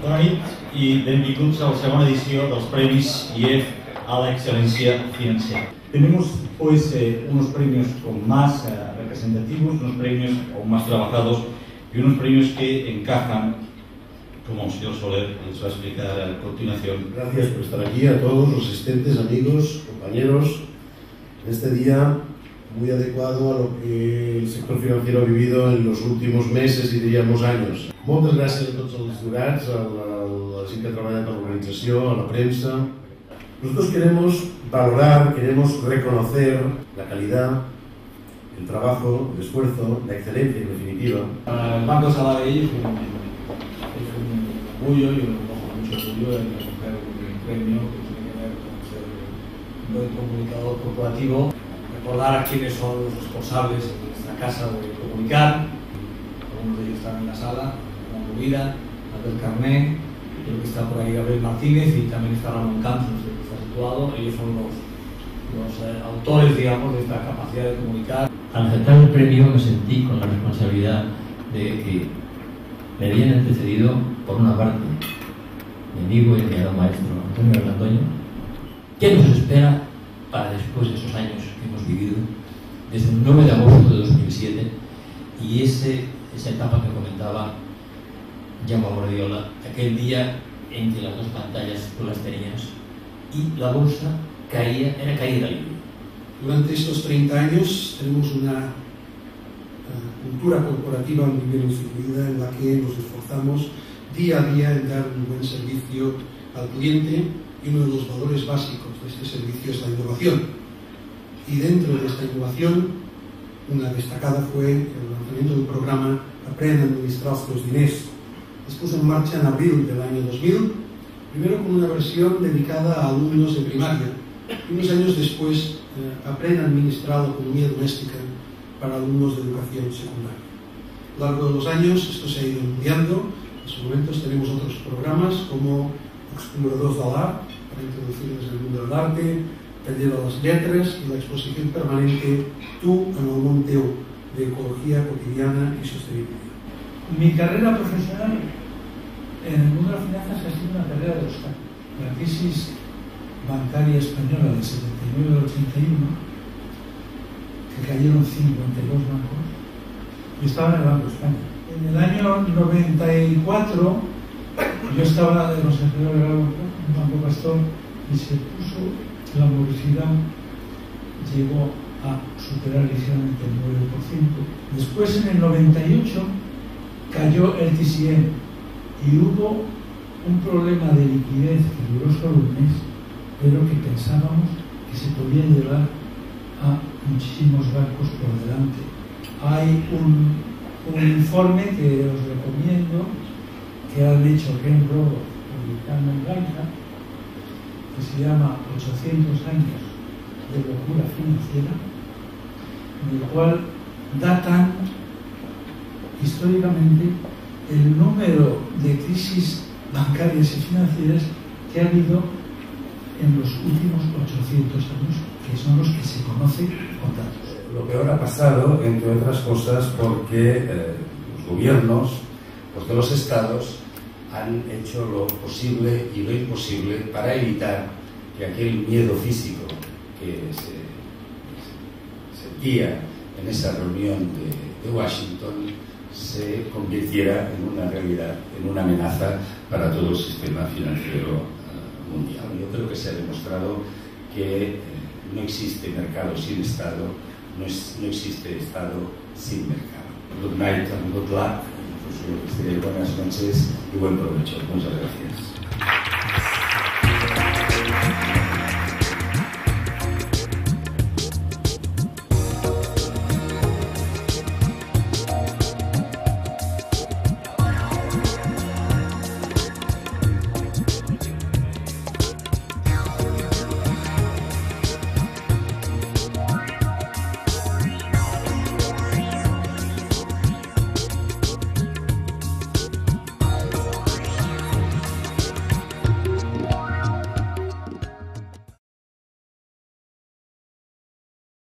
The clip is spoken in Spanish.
Bona nit i benvinguts a la segona edició dels Premis IEF a la excelencia financiera. Tenemos pues unos premios con más representativos, unos premios aún más trabajados y unos premios que encajan, como el señor Soler les va a explicar a continuación. Gracias por estar aquí a todos los asistentes, amigos, compañeros, en este día muy adecuado a lo que el sector financiero ha vivido en los últimos meses y diríamos años. Moltes gràcies a tots els jurats, a la gent que ha treballat per l'organització, a la prensa. Nosotros queremos valorar, queremos reconocer la calidad, el trabajo, el esfuerzo, la excelencia en definitiva. El Banco Sabadell es un orgullo, yo lo cojo mucho orgullo de recoger un premio que tiene que ver con ser un buen comunicador corporativo. Recordar a quiénes son los responsables en nuestra casa de comunicar. Algunos de ellos están en la sala, Juan Rovira, Albert Carné, creo que está por ahí Gabriel Martínez y también está Ramón Camps, no sé si está situado. Ellos son los autores, digamos, de esta capacidad de comunicar. Al aceptar el premio me sentí con la responsabilidad de que me habían antecedido, por una parte, mi amigo y mi gran maestro Antonio Argandoño. ¿Qué nos espera para después de esos años que hemos vivido, desde el 9 de agosto de 2007 y esa etapa que comentaba Jaume Guardiola, aquel día en que las dos pantallas tú las tenías y la bolsa era caída libre? Durante estos 30 años tenemos una cultura corporativa muy bien instituida en la que nos esforzamos día a día en dar un buen servicio al cliente, y uno de los valores básicos de este servicio es la innovación. Y dentro de esta innovación, una destacada fue el lanzamiento del programa Aprèn a administrar els teus diners. Es puso en marcha en abril del año 2000, primero con una versión dedicada a alumnos de primaria, y unos años después Aprèn a administrar la economía doméstica para alumnos de educación secundaria. A lo largo de los años esto se ha ido ampliando. En estos momentos tenemos otros programas como Exploradors de l'Art, para introducirles en el mundo del arte, Taller de las Lletres y la exposición permanente Tú en el món teu, de ecología cotidiana y sostenibilidad. Mi carrera profesional en el mundo de las finanzas ha sido una carrera de los cambios. La crisis bancaria española del 79 al 81, que cayeron 52 bancos, yo estaba en el Banco de España. En el año 94 yo estaba de consejero legal en un Banco Pastor y se puso la morosidad, llegó a superar ligeramente el 9%. Después, en el 98, cayó el TCM y hubo un problema de liquidez que duró solo un mes, pero que pensábamos que se podía llevar a muchísimos bancos por delante. Hay un informe que os recomiendo, que han hecho Ken Rogoff y Carmen Gaita, que se llama 800 años de locura financiera, en el cual datan históricamente el número de crisis bancarias y financieras que ha habido en los últimos 800 años, que son los que se conocen con datos. Lo peor ha pasado, entre otras cosas, porque los gobiernos, porque los estados han hecho lo posible y lo imposible para evitar que aquel miedo físico que se sentía en esa reunión de Washington se convirtiera en una realidad, en una amenaza para todo el sistema financiero mundial. Yo creo que se ha demostrado que no existe mercado sin Estado, no existe Estado sin mercado. Good night and good luck. Buenas noches y buen provecho. Muchas gracias.